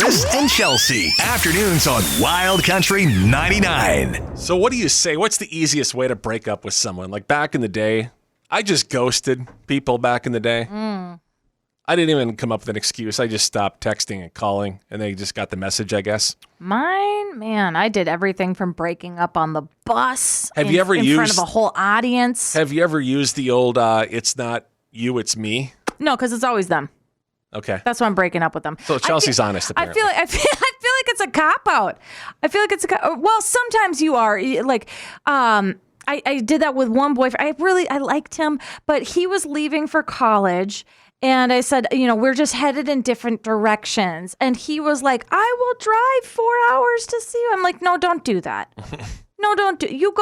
Chris and Chelsea. Afternoons on Wild Country 99. So what do you say? What's the easiest way to break up with someone? Like back in the day, I just ghosted people back in the day. I didn't even come up with an excuse. I just stopped texting and calling, and they just got the message, I guess. Mine, man, I did everything from breaking up on the bus Have you ever in used front of a whole audience. Have you ever used the old "it's not you, it's me"? No, because it's always them. Okay. That's why I'm breaking up with them. So Chelsea's honest, apparently. I feel like it's a cop out. I feel like it's well, sometimes you are like, I did that with one boyfriend. I liked him, but he was leaving for college. And I said, we're just headed in different directions. And he was like, I will drive 4 hours to see you. I'm like, no, don't do that. No, don't do. You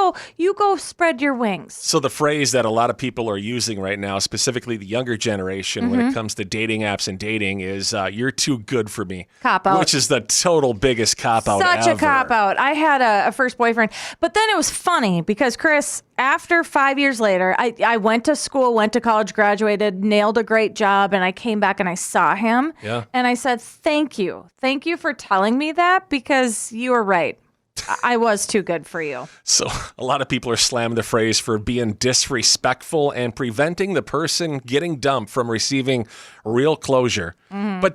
go spread your wings. So the phrase that a lot of people are using right now, specifically the younger generation, when it comes to dating apps and dating, is "you're too good for me." Cop out. Which is the total biggest cop out ever. Such a cop out. I had a first boyfriend, but then it was funny because Chris, after 5 years later, I went to school, went to college, graduated, nailed a great job, and I came back and I saw him. Yeah. And I said, thank you for telling me that, because you were right. I was too good for you. So a lot of people are slamming the phrase for being disrespectful and preventing the person getting dumped from receiving real closure. But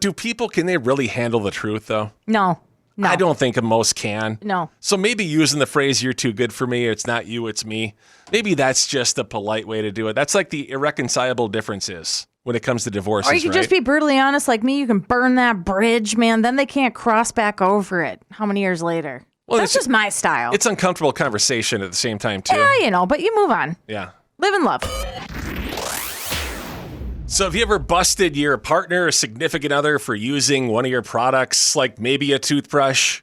can they really handle the truth, though? No. I don't think most can. No. So maybe using the phrase "you're too good for me," it's not you, it's me. Maybe that's just a polite way to do it. That's like the irreconcilable differences when it comes to divorces, Or you can just be brutally honest like me. You can burn that bridge, man. Then they can't cross back over it. How many years later? Well, that's just my style. It's uncomfortable conversation at the same time, too. Yeah, but you move on. Yeah. Live and love. So have you ever busted your partner or significant other for using one of your products, like maybe a toothbrush?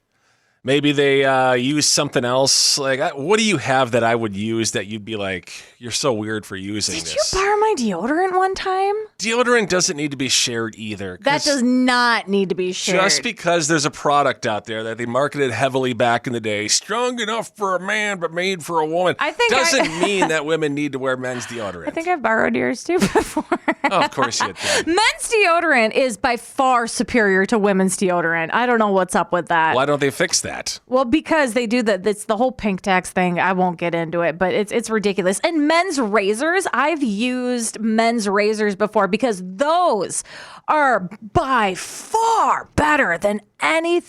Maybe they use something else. Like, what do you have that I would use that you'd be like, you're so weird for using this? Did you borrow my deodorant one time? Deodorant doesn't need to be shared either. That does not need to be shared. Just because there's a product out there that they marketed heavily back in the day, strong enough for a man but made for a woman, doesn't mean that women need to wear men's deodorant. I think I've borrowed yours too before. Oh, of course you did. Men's deodorant is by far superior to women's deodorant. I don't know what's up with that. Why don't they fix that? Well, because they do that. It's the whole pink tax thing. I won't get into it, but it's ridiculous. And men's razors, I've used men's razors before because those are by far better than any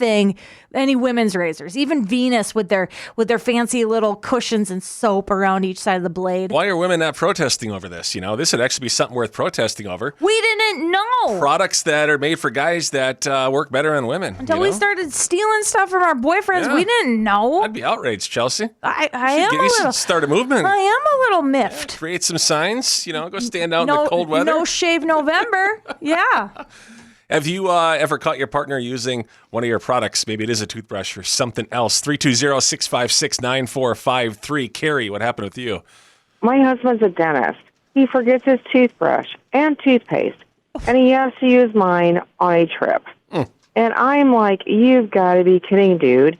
women's razors. Even Venus with their fancy little cushions and soap around each side of the blade. Why are women not protesting over this? This would actually be something worth protesting over. We didn't know. Products that are made for guys that work better on women. Until we started stealing stuff from our boyfriends, we didn't know. I'd be outraged, Chelsea. You should start a movement. I am a little miffed. Create some signs, go stand out in the cold weather. No shave November. Yeah. Have you ever caught your partner using one of your products? Maybe it is a toothbrush or something else. 320-656-9453. Carrie, what happened with you? My husband's a dentist. He forgets his toothbrush and toothpaste, and he has to use mine on a trip. And I'm like, you've got to be kidding, dude.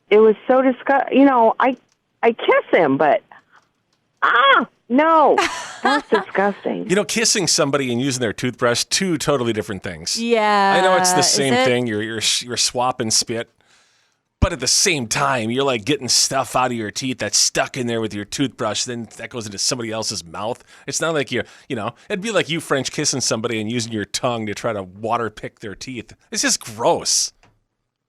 It was so disgusting. I kiss him, but no, that's disgusting. Kissing somebody and using their toothbrush, two totally different things. Yeah. I know it's the same thing. You're swapping spit. But at the same time, you're like getting stuff out of your teeth that's stuck in there with your toothbrush. Then that goes into somebody else's mouth. It's not like it'd be like you French kissing somebody and using your tongue to try to water pick their teeth. It's just gross.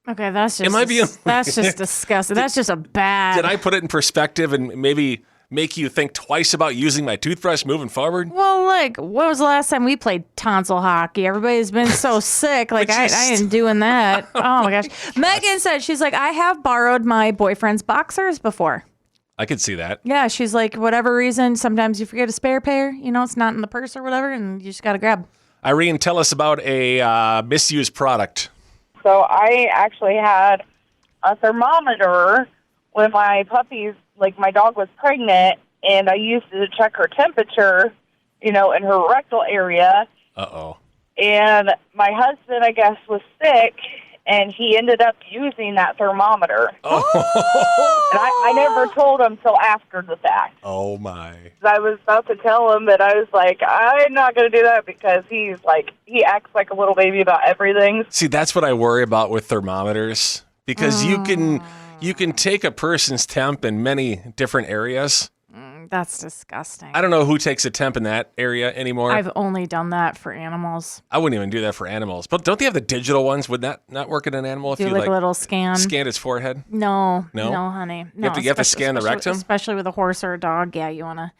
Okay, that's just that's just disgusting. That's just a bad. Did I put it in perspective and maybe make you think twice about using my toothbrush moving forward? Well, when was the last time we played tonsil hockey? Everybody's been so sick. I ain't doing that. Oh my gosh. Megan said, she's like, I have borrowed my boyfriend's boxers before. I could see that. Yeah, she's like, whatever reason, sometimes you forget a spare pair. It's not in the purse or whatever, and you just got to grab. Irene, tell us about a misused product. So I actually had a thermometer when my puppies, my dog was pregnant, and I used it to check her temperature, in her rectal area. Uh-oh. And my husband, I guess, was sick, and he ended up using that thermometer. Oh, And I never told him till after the fact. oh my. I was about to tell him, but I was like, I'm not going to do that because he acts like a little baby about everything. See, that's what I worry about with thermometers because you can take a person's temp in many different areas. That's disgusting. I don't know who takes a temp in that area anymore. I've only done that for animals. I wouldn't even do that for animals. But don't they have the digital ones? Would that not work in an animal if Do you like a little scan. scanned its forehead? No, No? honey. No, You have to scan the rectum? especially with a horse or a dog. Yeah, you wanna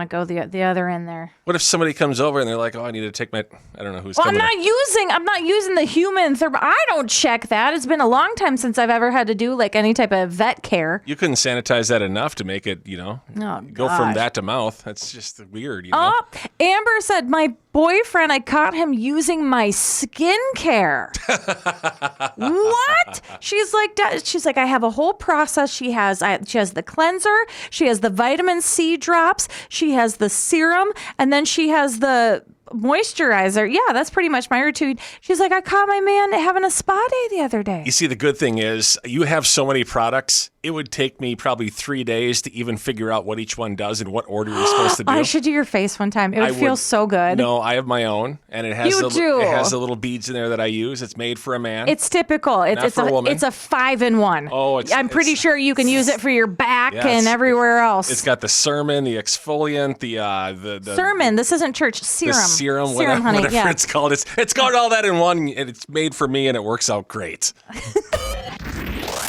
go the other end there. What if somebody comes over and they're like, "Oh, I need to take my," I don't know who's Well, coming. I'm not using the human I don't check that. It's been a long time since I've ever had to do like any type of vet care. You couldn't sanitize that enough to make it, Oh, go from gosh. that to mouth. That's just weird, you know. Oh, Amber said, my boyfriend, I caught him using my skincare. What? She's like, I have a whole process. She has the cleanser. She has the vitamin C drops. She has the serum. And then she has the moisturizer. Yeah, that's pretty much my routine. She's like, I caught my man having a spa day the other day. You see, the good thing is you have so many products. It would take me probably 3 days to even figure out what each one does and what order you're supposed to do. I should do your face one time. It would feel so good. No, I have my own, and it has it has the little beads in there that I use. It's made for a man. It's typical. It's for a woman. It's a 5-in-1. Oh, I'm pretty sure you can use it for your back Yes. and everywhere else. It's got the sermon, the exfoliant, the sermon. This isn't church. the Serum. serum, whatever, honey. whatever Yeah. it's called. It's got all that in one, and it's made for me, and it works out great.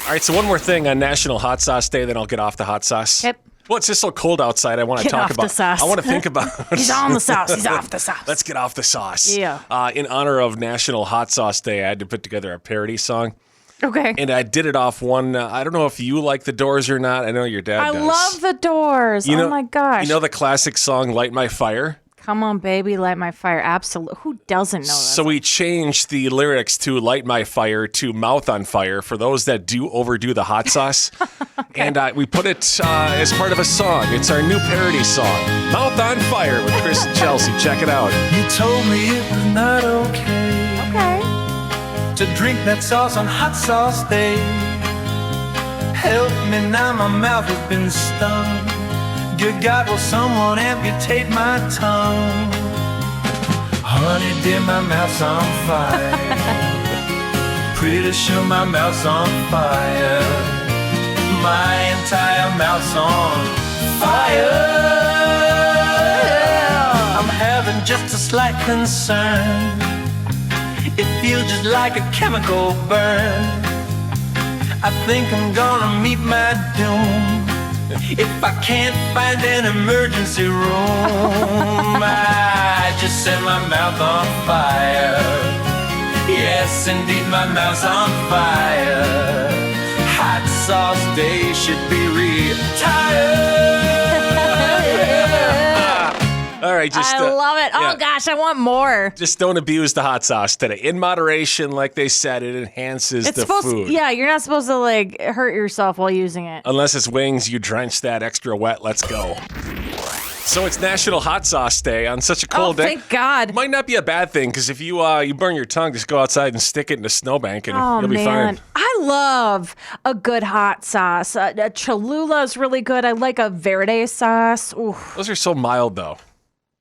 All right, so one more thing on National Hot Sauce Day, then I'll get off the hot sauce. Yep. Well, it's just so cold outside. I want to Get talk off about. the sauce. I want to think about. He's on the sauce. He's off the sauce. Let's get off the sauce. Yeah. In honor of National Hot Sauce Day, I had to put together a parody song, Okay. and I did it off one. I don't know if you like the Doors or not. I know your dad I does. love the Doors. You know- Oh my gosh. You know the classic song "Light My Fire." Come on, baby, light my fire. Absolutely. Who doesn't know this? So we changed the lyrics to "Light My Fire" to "Mouth on Fire" for those that do overdo the hot sauce. And we put it as part of a song. It's our new parody song, "Mouth on Fire" with Chris and Chelsea. Check it out. You told me it was not okay Okay. to drink that sauce on hot sauce day. Help me now, my mouth has been stung. Good God, will someone amputate my tongue? Honey, dear, my mouth's on fire. Pretty sure my mouth's on fire. My entire mouth's on fire. I'm having just a slight concern. It feels just like a chemical burn. I think I'm gonna meet my doom if I can't find an emergency room. I just set my mouth on fire. Yes, indeed, my mouth's on fire. Hot sauce day should be retired. All right, just I love it. yeah. Oh gosh, I want more. Just don't abuse the hot sauce today. In moderation, like they said, it enhances It's the supposed food. yeah, you're not supposed to like hurt yourself while using it. Unless it's wings, you drench that extra wet. Let's go. So it's National Hot Sauce Day on such a cold day. Thank God. Might not be a bad thing because if you burn your tongue, just go outside and stick it in a snowbank and Oh you'll be man, fine. I love a good hot sauce. A Cholula is really good. I like a Verde sauce. Ooh. Those are so mild though.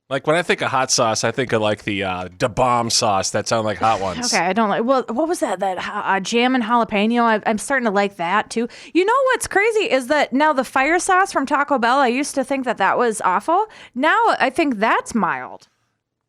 Like when I think of hot sauce, I think of like the Da Bomb sauce that sound like hot ones. Okay, I don't like. Well, what was that? That jam and jalapeno. I'm starting to like that too. You know what's crazy is that now the fire sauce from Taco Bell. I used to think that was awful. Now I think that's mild.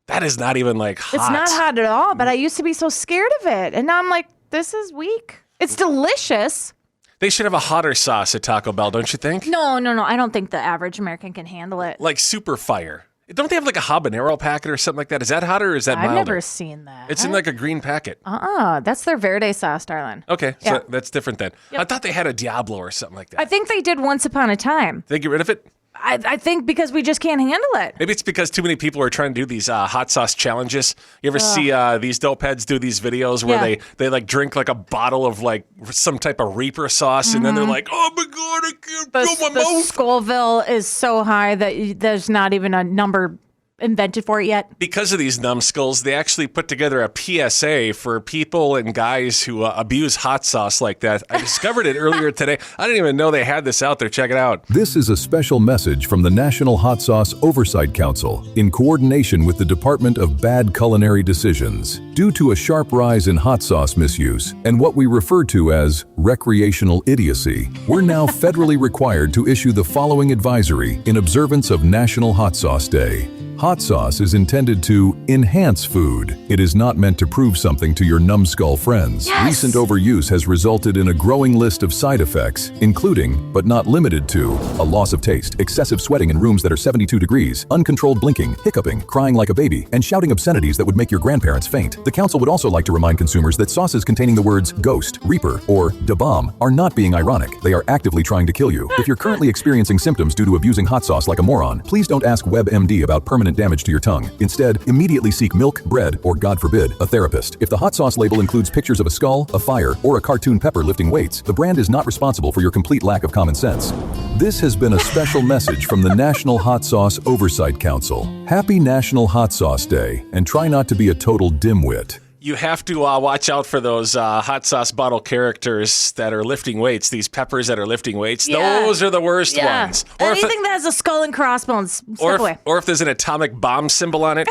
That is not even like hot. It's not hot at all. But I used to be so scared of it, and now I'm like, this is weak. It's delicious. They should have a hotter sauce at Taco Bell, don't you think? No. I don't think the average American can handle it. Like super fire. Don't they have like a habanero packet or something like that? Is that hotter or is that I've milder? never seen that. It's in like a green packet. That's their Verde sauce, darling. Okay, Yeah. so that's different then. I thought they had a Diablo or something like that. I think they did once upon a time. They get rid of it? I think because we just can't handle it. Maybe it's because too many people are trying to do these hot sauce challenges. You ever see these dope heads do these videos where Yeah. they like drink like a bottle of like some type of Reaper sauce and then they're like, oh my God, I can't feel my The mouth. Scoville is so high that there's not even a number invented for it yet. Because of these numbskulls, they actually put together a PSA for people and guys who abuse hot sauce like that. I discovered it earlier today. I didn't even know they had this out there. Check it out. This is a special message from the National Hot Sauce Oversight Council in coordination with the Department of Bad Culinary Decisions. Due to a sharp rise in hot sauce misuse and what we refer to as recreational idiocy, we're now federally required to issue the following advisory in observance of National Hot Sauce Day. Hot sauce is intended to enhance food. It is not meant to prove something to your numbskull friends. Yes! Recent overuse has resulted in a growing list of side effects, including, but not limited to, a loss of taste, excessive sweating in rooms that are 72 degrees, uncontrolled blinking, hiccuping, crying like a baby, and shouting obscenities that would make your grandparents faint. The council would also like to remind consumers that sauces containing the words ghost, reaper, or da bomb are not being ironic. They are actively trying to kill you. If you're currently experiencing symptoms due to abusing hot sauce like a moron, please don't ask WebMD about permanent damage to your tongue. Instead, immediately seek milk, bread, or God forbid, a therapist. If the hot sauce label includes pictures of a skull, a fire, or a cartoon pepper lifting weights, the brand is not responsible for your complete lack of common sense. This has been a special message from the National Hot Sauce Oversight Council. Happy National Hot Sauce Day, and try not to be a total dimwit. You have to watch out for those hot sauce bottle characters that are lifting weights, these peppers that are lifting weights. Yeah. Those are the worst ones. Or Anything that has a skull and crossbones, step away. Or if there's an atomic bomb symbol on it,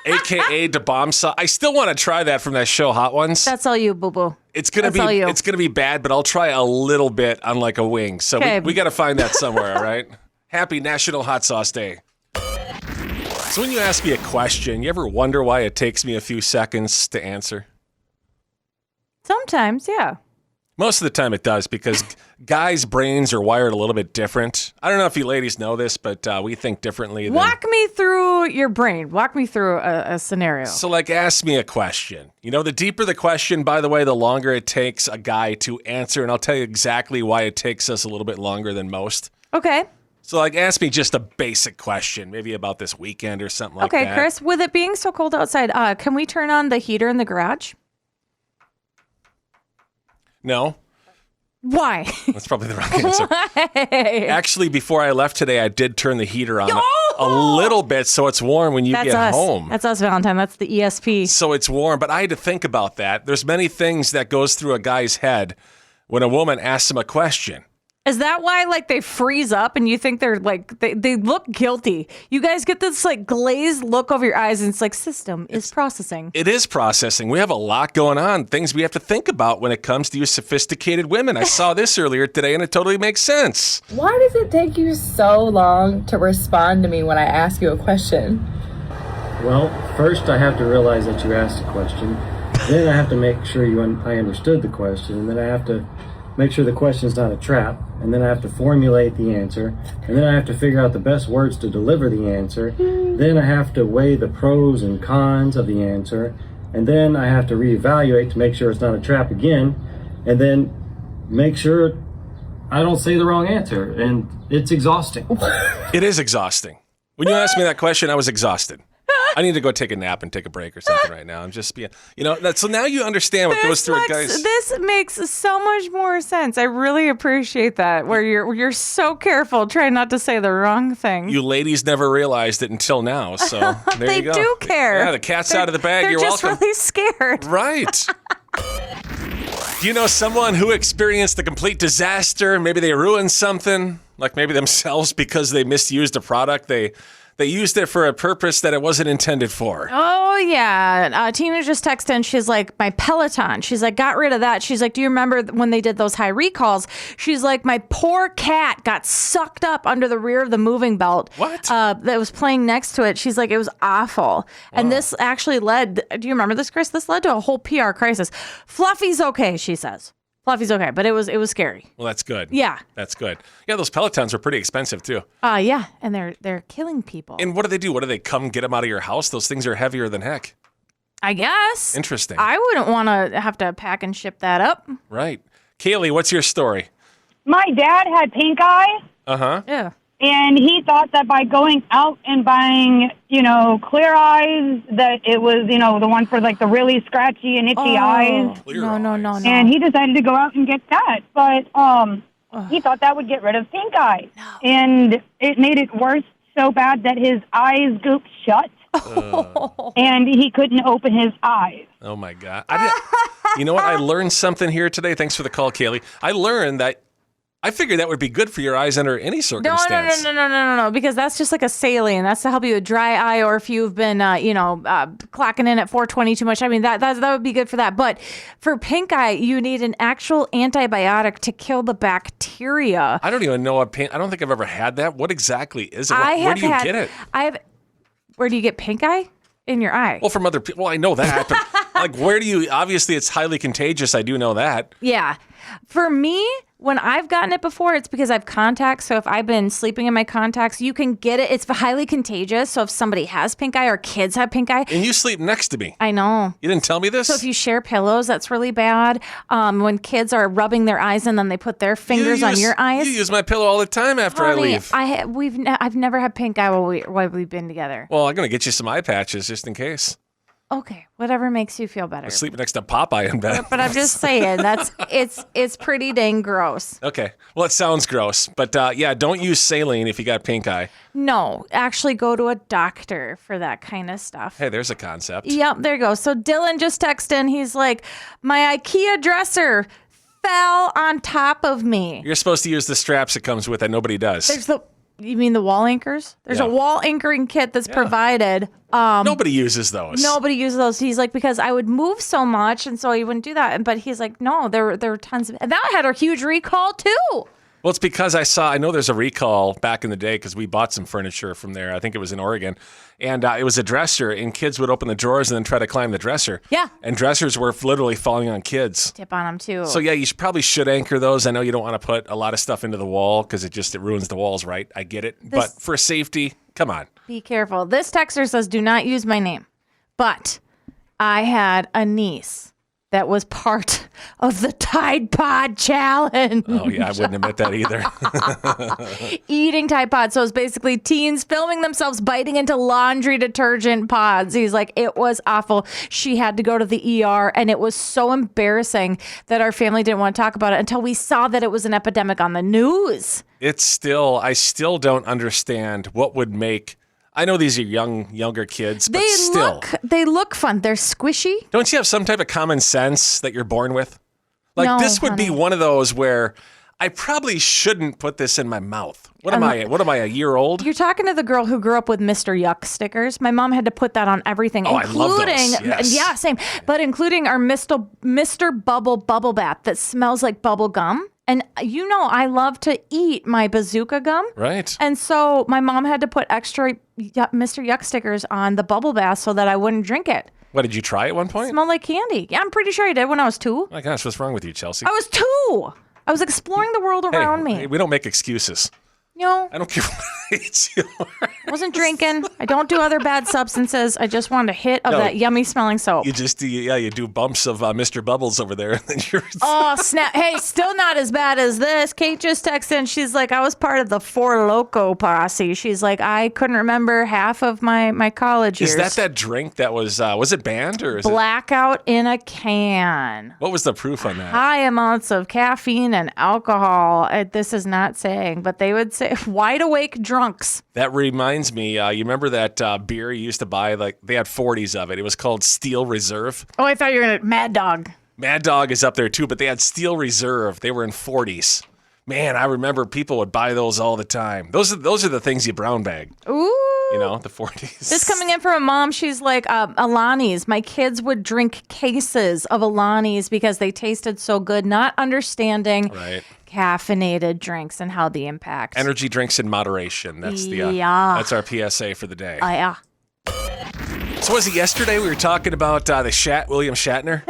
AKA the bomb sauce. I still want to try that from that show, Hot Ones. That's all you, boo-boo. It's gonna be bad, but I'll try a little bit on like a wing. So we got to find that somewhere, all right? Happy National Hot Sauce Day. So when you ask me a question, you ever wonder why it takes me a few seconds to answer? Sometimes, yeah. Most of the time it does, because guys' brains are wired a little bit different. I don't know if you ladies know this, but we think differently. Walk me through your brain. Walk me through a scenario. So, like, ask me a question. You know, the deeper the question, by the way, the longer it takes a guy to answer, and I'll tell you exactly why it takes us a little bit longer than most. Okay. So, like, ask me just a basic question, maybe about this weekend or something like that. Okay, Chris, with it being so cold outside, can we turn on the heater in the garage? No. Why? That's probably the wrong answer. Why? Actually, before I left today, I did turn the heater on a little bit so it's warm when you get home. That's us, Valentine. That's the ESP. So it's warm, but I had to think about that. There's many things that goes through a guy's head when a woman asks him a question. Is that why, like, they freeze up and you think they're, like, they look guilty? You guys get this, like, glazed look over your eyes and it's like, system is processing. It is processing. We have a lot going on, things we have to think about when it comes to you sophisticated women. I saw this earlier today and it totally makes sense. Why does it take you so long to respond to me when I ask you a question? Well, first I have to realize that you asked a question. Then I have to make sure I understood the question. And then I have to make sure the question's not a trap. And then I have to formulate the answer. And then I have to figure out the best words to deliver the answer. Then I have to weigh the pros and cons of the answer. And then I have to reevaluate to make sure it's not a trap again. And then make sure I don't say the wrong answer. And it's exhausting. It is exhausting. When you asked me that question, I was exhausted. I need to go take a nap and take a break or something right now. I'm just being, so now you understand what goes through a guy's. This makes so much more sense. I really appreciate that, where you're so careful trying not to say the wrong thing. You ladies never realized it until now, so there you go. They do care. Yeah, the cat's out of the bag. You're welcome. They're just really scared. Right. Do you know someone who experienced a complete disaster? Maybe they ruined something, like maybe themselves because they misused a product. They used it for a purpose that it wasn't intended for. Oh, yeah. Tina just texted in. She's like, my Peloton. She's like, got rid of that. She's like, do you remember when they did those high recalls? She's like, my poor cat got sucked up under the rear of the moving belt. What? That was playing next to it. She's like, it was awful. And this actually led, do you remember this, Chris? This led to a whole PR crisis. Fluffy's okay, she says. Fluffy's okay, but it was scary. Well, that's good. Yeah. That's good. Yeah, those Pelotons are pretty expensive, too. Yeah, and they're killing people. And what do? What do they come get them out of your house? Those things are heavier than heck. I guess. Interesting. I wouldn't want to have to pack and ship that up. Right. Kaylee, what's your story? My dad had pink eye, Uh-huh. Yeah. and he thought that by going out and buying, clear eyes, that it was, the one for, like, the really scratchy and itchy eyes. No. And he decided to go out and get that. But he thought that would get rid of pink eye. No. And it made it worse. so bad that his eyes gooped shut, and he couldn't open his eyes. Oh, my God. You know what? I learned something here today. Thanks for the call, Kaylee. I learned that I figured that would be good for your eyes under any circumstance. No, because that's just like a saline. That's to help you with dry eye, or if you've been, clocking in at 420 too much. I mean, that would be good for that. But for pink eye, you need an actual antibiotic to kill the bacteria. I don't even know I don't think I've ever had that. What exactly is it? Where do you get it? Where do you get pink eye? In your eye. Well, from other people. Well, I know that. But like, where do you? Obviously, it's highly contagious. I do know that. Yeah. For me, when I've gotten it before, it's because I have contacts. So if I've been sleeping in my contacts, you can get it. It's highly contagious. So if somebody has pink eye or kids have pink eye. And you sleep next to me. I know. You didn't tell me this? So if you share pillows, that's really bad. When kids are rubbing their eyes and then they put their fingers on your eyes. You use my pillow all the time after I leave. I've never had pink eye while we've been together. Well, I'm going to get you some eye patches just in case. Okay, whatever makes you feel better. I sleep next to Popeye in bed. But I'm just saying it's pretty dang gross. Okay, well, it sounds gross, but don't use saline if you got pink eye. No, actually go to a doctor for that kind of stuff. Hey, there's a concept. Yep, there you go. So Dylan just texted in. He's like, my IKEA dresser fell on top of me. You're supposed to use the straps it comes with that nobody does. You mean the wall anchors? There's a wall anchoring kit that's provided. Nobody uses those. Nobody uses those. He's like, because I would move so much, and so he wouldn't do that. But he's like, no, there were tons of, and that had a huge recall too. Well, it's because I know there's a recall back in the day because we bought some furniture from there. I think it was in Oregon. And it was a dresser, and kids would open the drawers and then try to climb the dresser. Yeah. And dressers were literally falling on kids. Tip on them, too. So, yeah, you probably should anchor those. I know you don't want to put a lot of stuff into the wall because it ruins the walls, right? I get it. But for safety, come on. Be careful. This texter says, do not use my name. But I had a niece that was part of the Tide Pod challenge. Oh, yeah, I wouldn't admit that either. Eating Tide Pods. So it's basically teens filming themselves biting into laundry detergent pods. He's like, it was awful. She had to go to the ER, and it was so embarrassing that our family didn't want to talk about it until we saw that it was an epidemic on the news. I still don't understand what would make... I know these are younger kids, but still. They look fun. They're squishy. Don't you have some type of common sense that you're born with? Like, no, this would honey. be one of those where I probably shouldn't put this in my mouth. What am I, a year old? You're talking to the girl who grew up with Mr. Yuck stickers. My mom had to put that on everything, including, I love those. Yes. Yeah, same, but including our Mr. Bubble Bath that smells like bubble gum. And I love to eat my bazooka gum. Right. And so my mom had to put extra Mr. Yuck stickers on the bubble bath so that I wouldn't drink it. What, did you try at one point? Smelled like candy. Yeah, I'm pretty sure I did when I was 2. Oh my gosh, what's wrong with you, Chelsea? I was 2. I was exploring the world around me. We don't make excuses. I don't care what age you are. I wasn't drinking. I don't do other bad substances. I just wanted a hit of that yummy smelling soap. You just you do bumps of Mr. Bubbles over there. And then you're oh, snap. Hey, still not as bad as this. Kate just texted in. She's like, I was part of the Four Loko posse. She's like, I couldn't remember half of my college years. Is that drink that was it banned or is Blackout in a can? What was the proof on that? High amounts of caffeine and alcohol. This is not saying, but they would say wide awake drunks. That reminds me, you remember that beer you used to buy? Like they had 40s of it. It was called Steel Reserve. Oh, I thought you were going to Mad Dog. Mad Dog is up there too, but they had Steel Reserve. They were in 40s. Man, I remember people would buy those all the time. Those are the things you brown bag. Ooh. The 40s. This coming in from a mom. She's like, Alani's. My kids would drink cases of Alani's because they tasted so good, not understanding caffeinated drinks and how the impact. Energy drinks in moderation. That's that's our PSA for the day. Yeah. So was it yesterday we were talking about William Shatner?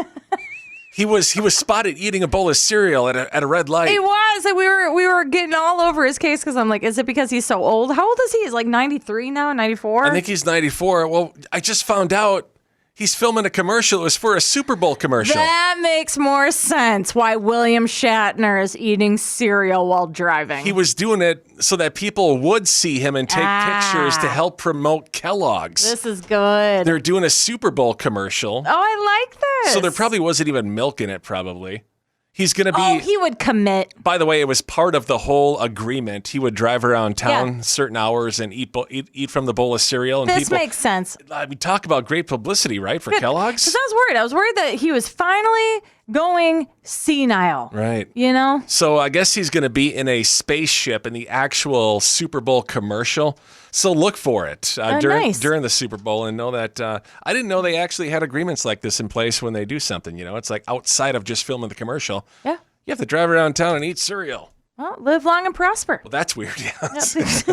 He was spotted eating a bowl of cereal at a red light. He was, and we were getting all over his case because I'm like, is it because he's so old? How old is he? He's like 93 now, 94? I think he's 94. Well, I just found out he's filming a commercial. It was for a Super Bowl commercial. That makes more sense why William Shatner is eating cereal while driving. He was doing it so that people would see him and take pictures to help promote Kellogg's. This is good. They're doing a Super Bowl commercial. Oh, I like this. So there probably wasn't even milk in it, probably. He's going to be. Oh, he would commit. By the way, it was part of the whole agreement. He would drive around town certain hours and eat from the bowl of cereal. And This makes sense. We talk about great publicity, right, for Kellogg's? Because I was worried that he was finally going senile. Right. You know? So I guess he's going to be in a spaceship in the actual Super Bowl commercial. So look for it during the Super Bowl and know that I didn't know they actually had agreements like this in place when they do something. You know, it's like outside of just filming the commercial. Yeah. You have to drive around town and eat cereal. Well, live long and prosper. Well, that's weird. Yes.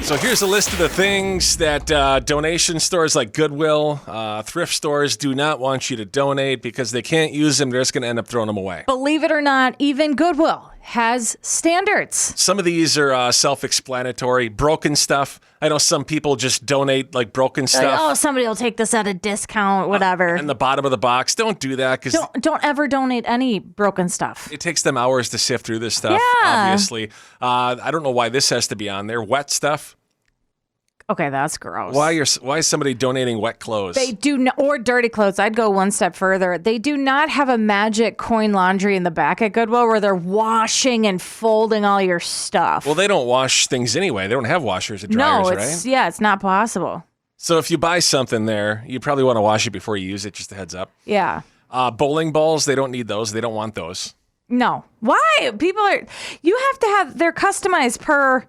So here's a list of the things that donation stores like Goodwill, thrift stores do not want you to donate because they can't use them. They're just going to end up throwing them away. Believe it or not, even Goodwill has standards. Some of these are self-explanatory. Broken stuff. I know some people just donate like broken stuff. Like, somebody will take this at a discount, whatever. And the bottom of the box. Don't do that because don't ever donate any broken stuff. It takes them hours to sift through this stuff. Yeah. Obviously, I don't know why this has to be on there. Wet stuff. Okay, that's gross. Why is somebody donating wet clothes? They do not, or dirty clothes. I'd go one step further. They do not have a magic coin laundry in the back at Goodwill where they're washing and folding all your stuff. Well, they don't wash things anyway. They don't have washers and dryers, right? It's not possible. So if you buy something there, you probably want to wash it before you use it. Just a heads up. Yeah. Bowling balls, they don't need those. They don't want those. No. Why? You have to have, they're customized per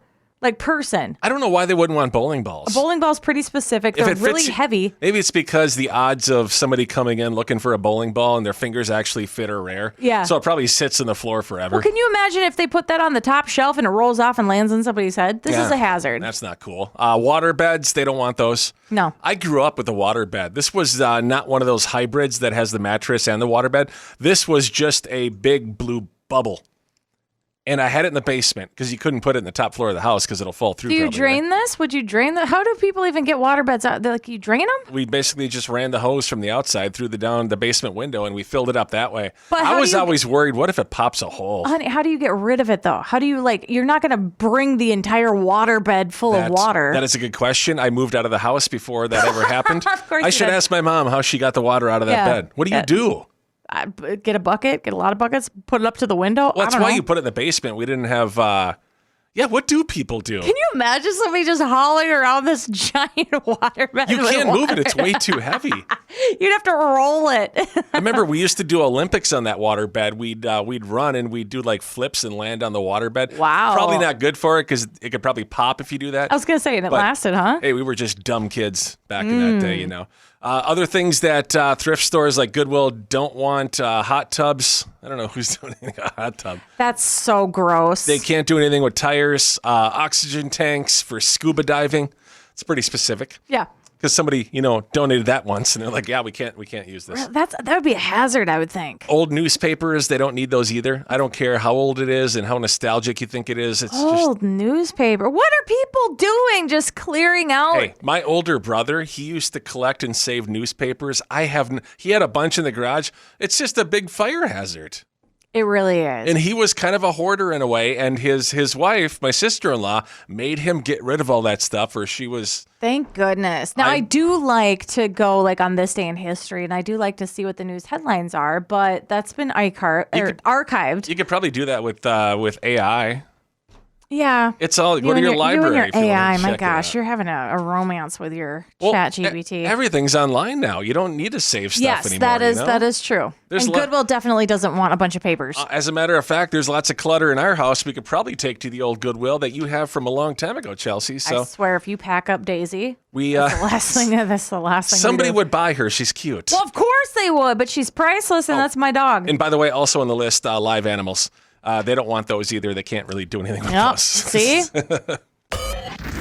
person. I don't know why they wouldn't want bowling balls. A bowling ball's pretty specific. They're really heavy. Maybe it's because the odds of somebody coming in looking for a bowling ball and their fingers actually fit are rare. Yeah. So it probably sits on the floor forever. Well, can you imagine if they put that on the top shelf and it rolls off and lands on somebody's head? This is a hazard. That's not cool. Water beds, they don't want those. No. I grew up with a water bed. This was not one of those hybrids that has the mattress and the water bed. This was just a big blue bubble. And I had it in the basement because you couldn't put it in the top floor of the house because it'll fall through. Do you drain this? Would you drain that? How do people even get water beds out? You drain them? We basically just ran the hose from the outside through the basement window and we filled it up that way. But I was always worried, what if it pops a hole? Honey, how do you get rid of it though? How do you you're not going to bring the entire water bed full of water. That is a good question. I moved out of the house before that ever happened. Of course I should ask my mom how she got the water out of that bed. What do you do? Get a bucket, get a lot of buckets, put it up to the window. Well, that's why you put it in the basement. We didn't have, what do people do? Can you imagine somebody just hauling around this giant water bed? You can't move it. It's way too heavy. You'd have to roll it. I remember we used to do Olympics on that water bed. We'd run and we'd do like flips and land on the water bed. Wow. Probably not good for it because it could probably pop if you do that. I was going to say, and it lasted, huh? Hey, we were just dumb kids back in that day, you know. Other things that thrift stores like Goodwill don't want, hot tubs. I don't know who's doing anything with a hot tub. That's so gross. They can't do anything with tires, oxygen tanks for scuba diving. It's pretty specific. Yeah. Because somebody, donated that once, and they're like, "Yeah, we can't use this." That would be a hazard, I would think. Old newspapers, they don't need those either. I don't care how old it is and how nostalgic you think it is. It's old newspaper. What are people doing? Just clearing out? Hey, my older brother, he used to collect and save newspapers. He had a bunch in the garage. It's just a big fire hazard. It really is. And he was kind of a hoarder in a way, and his wife, my sister-in-law, made him get rid of all that stuff, or she was... Thank goodness. Now, I do like to go on this day in history, and I do like to see what the news headlines are, but that's been archived. You could probably do that with AI. Yeah. It's all, go to your library. You and your AI, my gosh, you're having a romance with your chat GPT. Everything's online now. You don't need to save stuff anymore. Yes, that is true. And Goodwill definitely doesn't want a bunch of papers. As a matter of fact, there's lots of clutter in our house we could probably take to the old Goodwill that you have from a long time ago, Chelsea. So I swear, if you pack up Daisy, that's the last thing somebody would buy her. She's cute. Well, of course they would, but she's priceless, and that's my dog. And by the way, also on the list, live animals. They don't want those either. They can't really do anything with those. See?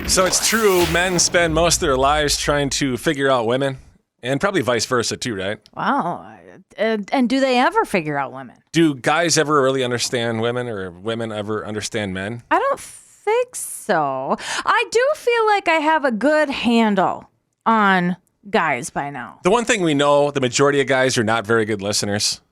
So it's true, men spend most of their lives trying to figure out women, and probably vice versa too, right? Wow. And do they ever figure out women? Do guys ever really understand women, or women ever understand men? I don't think so. I do feel like I have a good handle on guys by now. The one thing we know, the majority of guys are not very good listeners.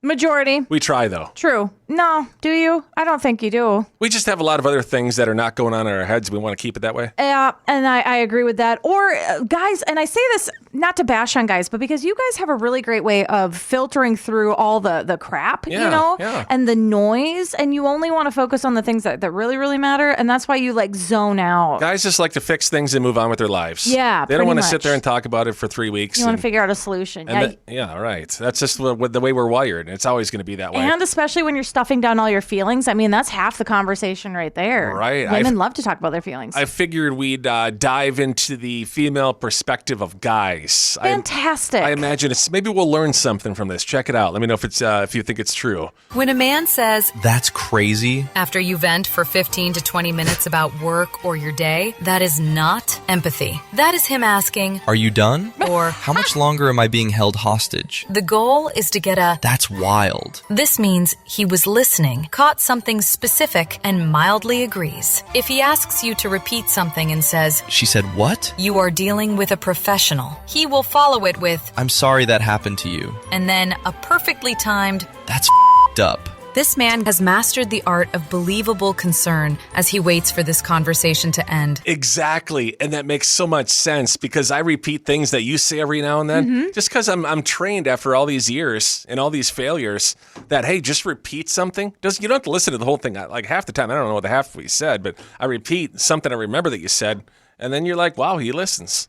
Majority. We try, though. True. No, do you? I don't think you do. We just have a lot of other things that are not going on in our heads. We want to keep it that way. Yeah, and I agree with that. Or guys, and I say this, not to bash on guys, but because you guys have a really great way of filtering through all the crap, and the noise, and you only want to focus on the things that really, really matter. And that's why you like zone out. Guys just like to fix things and move on with their lives. Yeah, they don't want to sit there and talk about it for 3 weeks. You want to figure out a solution. Right. That's just the way we're wired. It's always going to be that way. And especially when you're stuffing down all your feelings. I mean, that's half the conversation right there. Right. Women love to talk about their feelings. I figured we'd dive into the female perspective of guys. Fantastic. I imagine maybe we'll learn something from this. Check it out. Let me know if you think it's true. When a man says, "That's crazy," after you vent for 15 to 20 minutes about work or your day, that is not empathy. That is him asking, "Are you done?" Or, "How much longer am I being held hostage?" The goal is to get a, "That's wild." This means he was listening, caught something specific, and mildly agrees. If he asks you to repeat something and says, "She said what?" you are dealing with a professional. He will follow it with, "I'm sorry that happened to you." And then a perfectly timed, "That's f***ed up." This man has mastered the art of believable concern as he waits for this conversation to end. Exactly. And that makes so much sense because I repeat things that you say every now and then just because I'm trained after all these years and all these failures that, hey, just repeat something. You don't have to listen to the whole thing. Like half the time, I don't know what the half we said, but I repeat something I remember that you said. And then you're like, wow, he listens.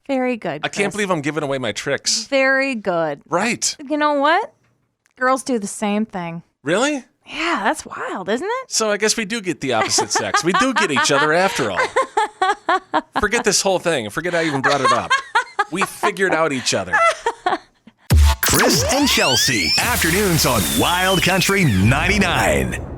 Very good, Chris. I can't believe I'm giving away my tricks. Very good. Right. You know what? Girls do the same thing. Really? Yeah, that's wild, isn't it? So I guess we do get the opposite sex. We do get each other after all. Forget this whole thing. Forget I even brought it up. We figured out each other. Chris and Chelsea. Afternoons on Wild Country 99.